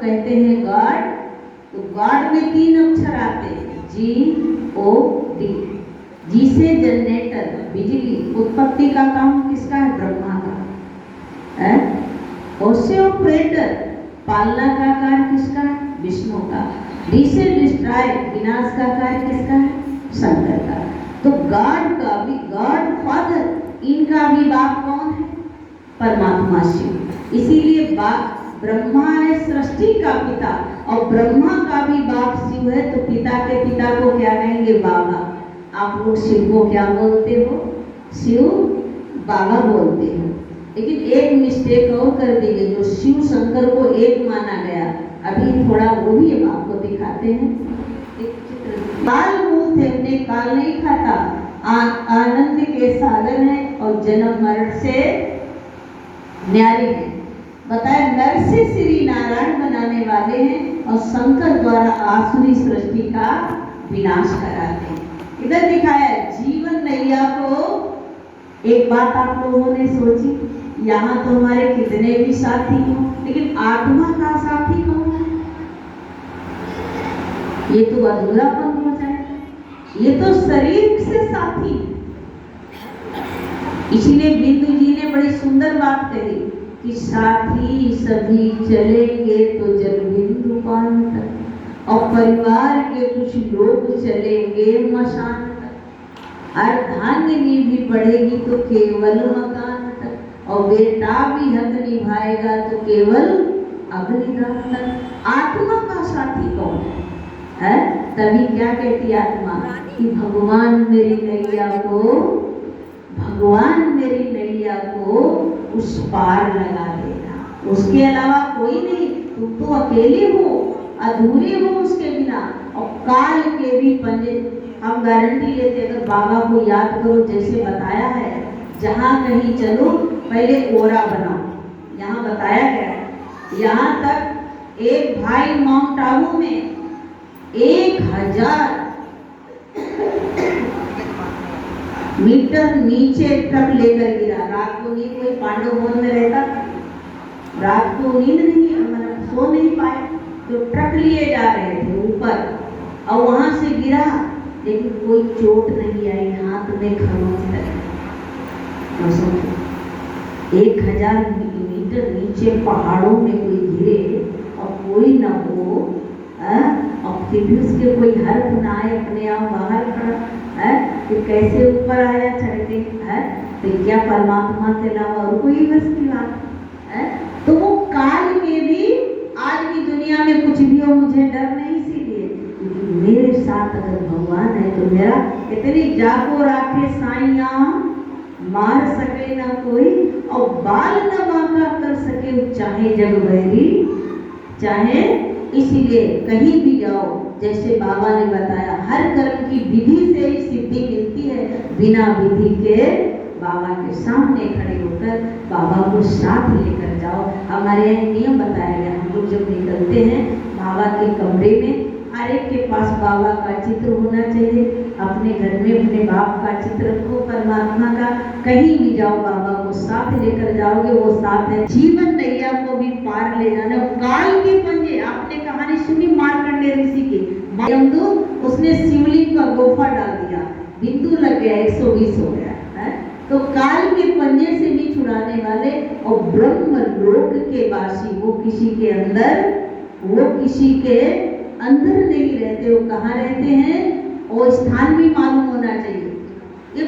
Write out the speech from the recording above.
कहते हैं गॉड। तो गॉड में 3 अक्षर आते हैं, G-O-D। जी से जनरेटर, बिजली उत्पत्ति का काम किसका है? ब्रह्मा का है। ओ से ऑपरेटर, पालना का कार्य किसका है? विष्णु का। डी से डिस्ट्रॉय, विनाश का कार्य किसका है? शंकर का। तो गॉड का भी, गॉड फादर, इनका भी बाप कौन है? परमात्मा शिव। इसीलिए बाप ब्रह्मा है सृष्टि का पिता, और ब्रह्मा का भी बाप शिव है। तो पिता के पिता को क्या कहेंगे? बाबा। आप लोग शिव को क्या बोलते हो? शिव बाबा बोलते हो। लेकिन एक मिस्टेक और कर दी गई, जो शिव शंकर को एक माना गया। अभी थोड़ा वो भी हम आपको दिखाते हैं। एक चित्र, काल मुंह थे, उन्हें काल नहीं खाता। आनंद के सागर है और जन्म मरण से न्यारे हैं। बताए नर से श्री नारायण बनाने वाले हैं और शंकर द्वारा आसुरी सृष्टि का विनाश कराते हैं। इधर दिखाया जीवन नैया को। एक बात आप लोगों ने सोची, यहाँ तो हमारे कितने भी साथी हों, लेकिन आत्मा का साथी कौन है? ये तो अधूरापन हो जाए। ये तो शरीर से साथी। इसलिए बिंदु जी ने बड़ी सुंदर बात कही कि साथी सभी चलेंगे तो जल बिंदु पान तक, और परिवार के कुछ लोग चलेंगे मशान तक। अर्धांगिनी भी बढ़ेगी तो केवल मकान तक, और बेटा भी हक निभाएगा तो केवल अग्निदान तक। आत्मा का साथी कौन है? तभी क्या कहती आत्मा कि भगवान मेरी नैया को, भगवान मेरी नैया को उस पार लगा देना, उसके अलावा कोई नहीं। तुम तो अकेले हो, अधूरे हो उसके बिना। और काल के भी पंजे, हम गारंटी लेते, अगर बाबा को याद करो, जैसे बताया है, जहाँ कहीं चलो पहले ओरा बनाओ। यहाँ बताया गया है, यहाँ तक एक भाई माउंट आबू में 1000 मीटर नीचे ट्रक लेकर गिरा। रात को नींद, कोई पांडव वन में रहता, रात को नींद नहीं, मतलब सो नहीं पाए, तो ट्रक लिए जा रहे थे ऊपर, और वहां से गिरा, लेकिन कोई चोट नहीं आई, हाथ में खरोंच लगी। 1000 मीटर नीचे पहाड़ों में कोई गिरे और कोई न हो, और फिर भी उसके कोई हर्फ ना आए, अपने आप बाहर खड़ा है, कि कैसे ऊपर आया चढ़ के है। तो क्या परमात्मा के अलावा और कोई बस की बात है? तो वो काल में भी, आज की दुनिया में कुछ भी हो मुझे डर नहीं, इसीलिए क्योंकि मेरे साथ अगर भगवान है तो मेरा, इतनी जागो राखे साइया मार सके ना कोई, और बाल न बांका कर सके चाहे जग बैरी चाहे। इसीलिए कहीं भी जाओ, जैसे बाबा ने बताया, हर कर्म की विधि से ही सिद्धि मिलती है। बिना विधि के बाबा के सामने खड़े होकर बाबा को साथ लेकर जाओ। हमारे यहाँ नियम बताया गया, हम लोग जब निकलते हैं बाबा के कमरे में, हर एक के पास बाबा का चित्र होना चाहिए। अपने घर में अपने बाप का चित्र रखो, परमात्मा का। कहीं भी जाओ बाबा को साथ लेकर जाओगे, वो साथ है। जीवन नैया को भी पार ले जाना। काल के पंजे, आपने कहानी सुनी मार्कंडेय ऋषि की, यमदूत उसने शिवलिंग का गोफा डाल दिया, बिंदु लग गया, 120 हो गया है। तो काल के पंजे से भी छुड़ाने वाले और ब्रह्म लोक के वासी, वो किसी के अंदर, वो किसी के अंदर नहीं रहते, वो कहाँ रहते हैं, और स्थान भी मालूम होना चाहिए। ये